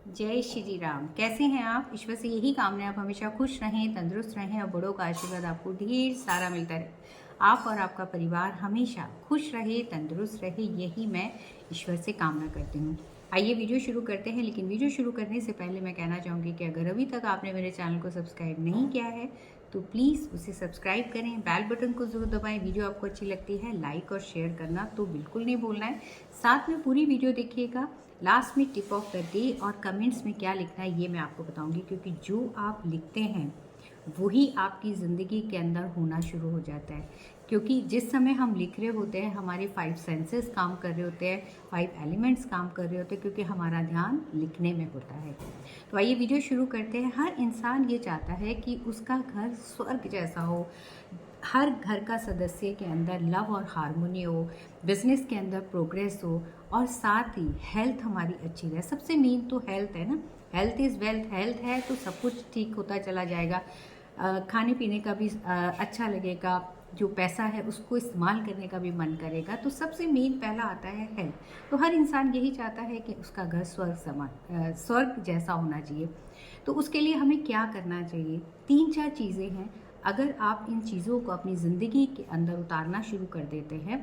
जय श्री राम। कैसे हैं आप? ईश्वर से यही कामना है आप हमेशा खुश रहें, तंदुरुस्त रहें और बड़ों का आशीर्वाद आपको ढेर सारा मिलता रहे। आप और आपका परिवार हमेशा खुश रहे, तंदुरुस्त रहे, यही मैं ईश्वर से कामना करती हूँ। आइए वीडियो शुरू करते हैं, लेकिन वीडियो शुरू करने से पहले मैं कहना चाहूँगी कि अगर अभी तक आपने मेरे चैनल को सब्सक्राइब नहीं किया है तो प्लीज़ उसे सब्सक्राइब करें, बेल बटन को ज़रूर दबाएं। वीडियो आपको अच्छी लगती है लाइक और शेयर करना तो बिल्कुल नहीं भूलना है। साथ में पूरी वीडियो देखिएगा। लास्ट में टिप ऑफ द डे और कमेंट्स में क्या लिखना है ये मैं आपको बताऊंगी, क्योंकि जो आप लिखते हैं वही आपकी ज़िंदगी के अंदर होना शुरू हो जाता है। क्योंकि जिस समय हम लिख रहे होते हैं हमारे 5 सेंसेस काम कर रहे होते हैं, 5 एलिमेंट्स काम कर रहे होते हैं, क्योंकि हमारा ध्यान लिखने में होता है। तो आइए वीडियो शुरू करते हैं। हर इंसान ये चाहता है कि उसका घर स्वर्ग जैसा हो, हर घर का सदस्य के अंदर लव और हार्मोनी हो, बिजनेस के अंदर प्रोग्रेस हो और साथ ही हेल्थ हमारी अच्छी रहे। सबसे मेन तो हेल्थ है ना, हेल्थ इज़ वेल्थ। हेल्थ है तो सब कुछ ठीक होता चला जाएगा। खाने पीने का भी अच्छा लगेगा, जो पैसा है उसको इस्तेमाल करने का भी मन करेगा। तो सबसे मेन पहला आता है हेल्थ। तो हर इंसान यही चाहता है कि उसका घर स्वर्ग जैसा होना चाहिए। तो उसके लिए हमें क्या करना चाहिए? 3-4 चीज़ें हैं। अगर आप इन चीज़ों को अपनी ज़िंदगी के अंदर उतारना शुरू कर देते हैं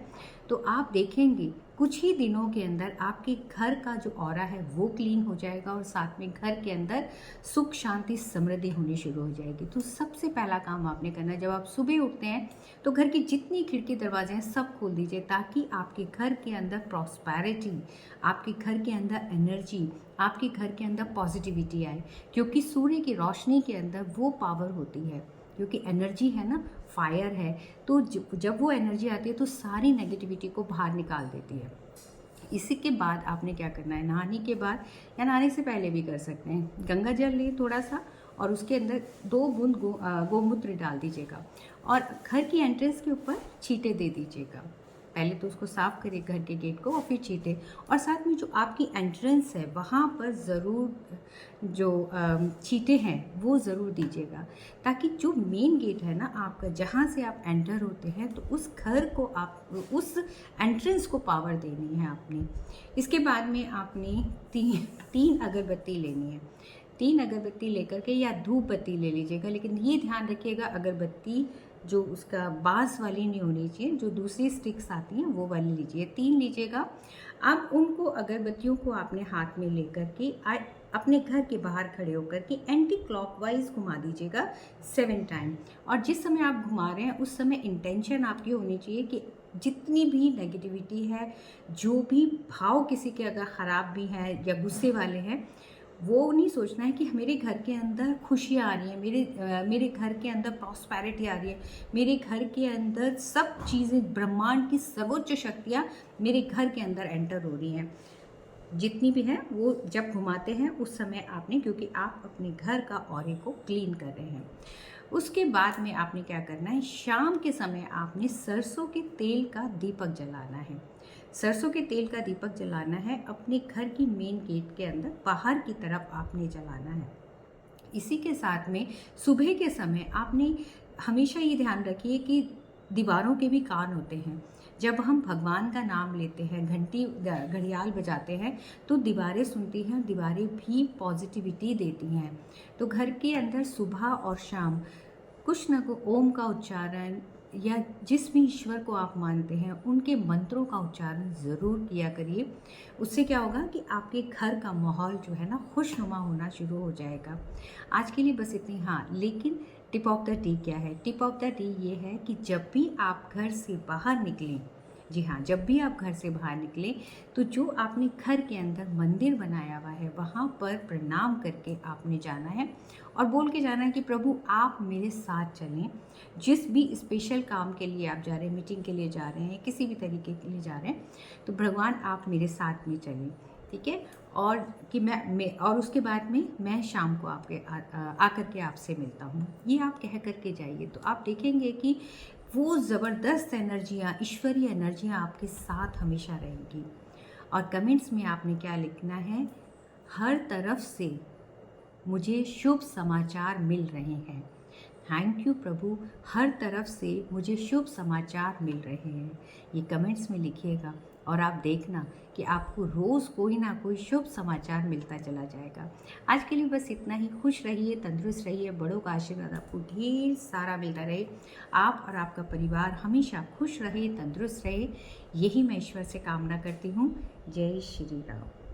तो आप देखेंगे कुछ ही दिनों के अंदर आपके घर का जो ऑरा है वो क्लीन हो जाएगा और साथ में घर के अंदर सुख शांति समृद्धि होनी शुरू हो जाएगी। तो सबसे पहला काम आपने करना है, जब आप सुबह उठते हैं तो घर की जितनी खिड़की दरवाजे हैं सब खोल दीजिए, ताकि आपके घर के अंदर प्रॉस्पेरिटी, आपके घर के अंदर एनर्जी, आपके घर के अंदर पॉजिटिविटी आए। क्योंकि सूर्य की रोशनी के अंदर वो पावर होती है, क्योंकि एनर्जी है ना, फायर है। तो जब वो एनर्जी आती है तो सारी नेगेटिविटी को बाहर निकाल देती है। इसी के बाद आपने क्या करना है, नहाने के बाद या नहाने से पहले भी कर सकते हैं, गंगा जल लें थोड़ा सा और उसके अंदर 2 बूंद गोमूत्र डाल दीजिएगा और घर की एंट्रेंस के ऊपर छींटे दे दीजिएगा। पहले तो उसको साफ़ करिए घर के गेट को और फिर छींटे। और साथ में जो आपकी एंट्रेंस है वहाँ पर ज़रूर जो छींटे हैं वो ज़रूर दीजिएगा, ताकि जो मेन गेट है ना आपका, जहाँ से आप एंटर होते हैं, तो उस घर को आप उस एंट्रेंस को पावर देनी है आपने। इसके बाद में आपने तीन अगरबत्ती लेनी है। 3 अगरबत्ती लेकर के या धूप बत्ती ले लीजिएगा, लेकिन ये ध्यान रखिएगा अगरबत्ती जो उसका बांस वाली नहीं होनी चाहिए, जो दूसरी स्टिक्स आती हैं वो वाली लीजिए। 3 लीजिएगा। अब उनको अगरबत्तियों को आपने हाथ में लेकर के अपने घर के बाहर खड़े होकर के एंटी क्लॉकवाइज घुमा दीजिएगा 7 टाइम। और जिस समय आप घुमा रहे हैं उस समय इंटेंशन आपकी होनी चाहिए कि जितनी भी नेगेटिविटी है, जो भी भाव किसी के अगर ख़राब भी हैं या गुस्से वाले हैं, वो नहीं सोचना है कि मेरे घर के अंदर खुशियाँ आ रही हैं, मेरे घर के अंदर प्रॉस्पेरिटी आ रही है, मेरे घर के अंदर सब चीज़ें, ब्रह्मांड की सर्वोच्च शक्तियाँ मेरे घर के अंदर एंटर हो रही हैं। जितनी भी हैं वो जब घुमाते हैं उस समय आपने, क्योंकि आप अपने घर का ऑरे को क्लीन कर रहे हैं। उसके बाद में आपने क्या करना है, शाम के समय आपने सरसों के तेल का दीपक जलाना है। सरसों के तेल का दीपक जलाना है अपने घर की मेन गेट के अंदर बाहर की तरफ आपने जलाना है। इसी के साथ में सुबह के समय आपने हमेशा ये ध्यान रखिए कि दीवारों के भी कान होते हैं। जब हम भगवान का नाम लेते हैं, घंटी घड़ियाल बजाते हैं, तो दीवारें सुनती हैं, दीवारें भी पॉजिटिविटी देती हैं। तो घर के अंदर सुबह और शाम कुछ न कुछ ओम का उच्चारण या जिस भी ईश्वर को आप मानते हैं उनके मंत्रों का उच्चारण ज़रूर किया करिए। उससे क्या होगा कि आपके घर का माहौल जो है ना खुशनुमा होना शुरू हो जाएगा। आज के लिए बस इतनी। हाँ, लेकिन टिप ऑफ द डे क्या है? टिप ऑफ द डे ये है कि जब भी आप घर से बाहर निकलें, जी हाँ, जब भी आप घर से बाहर निकलें तो जो आपने घर के अंदर मंदिर बनाया हुआ है वहाँ पर प्रणाम करके आपने जाना है और बोल के जाना है कि प्रभु आप मेरे साथ चलें। जिस भी स्पेशल काम के लिए आप जा रहे हैं, मीटिंग के लिए जा रहे हैं, किसी भी तरीके के लिए जा रहे हैं, तो भगवान आप मेरे साथ में चलें, ठीक है। और कि मैं और उसके बाद में मैं शाम को आपके आकर के आपसे मिलता हूँ, ये आप कह करके जाइए। तो आप देखेंगे कि वो ज़बरदस्त एनर्जियाँ, ईश्वरीय एनर्जियाँ आपके साथ हमेशा रहेंगी। और कमेंट्स में आपने क्या लिखना है, हर तरफ से मुझे शुभ समाचार मिल रहे हैं। थैंक यू प्रभु, हर तरफ से मुझे शुभ समाचार मिल रहे हैं। ये कमेंट्स में लिखिएगा। और आप देखना कि आपको रोज़ कोई ना कोई शुभ समाचार मिलता चला जाएगा। आज के लिए बस इतना ही। खुश रहिए, तंदुरुस्त रहिए, बड़ों का आशीर्वाद आपको ढेर सारा मिलता रहे। आप और आपका परिवार हमेशा खुश रहे, तंदुरुस्त रहे, यही मैं ईश्वर से कामना करती हूँ। जय श्री राम।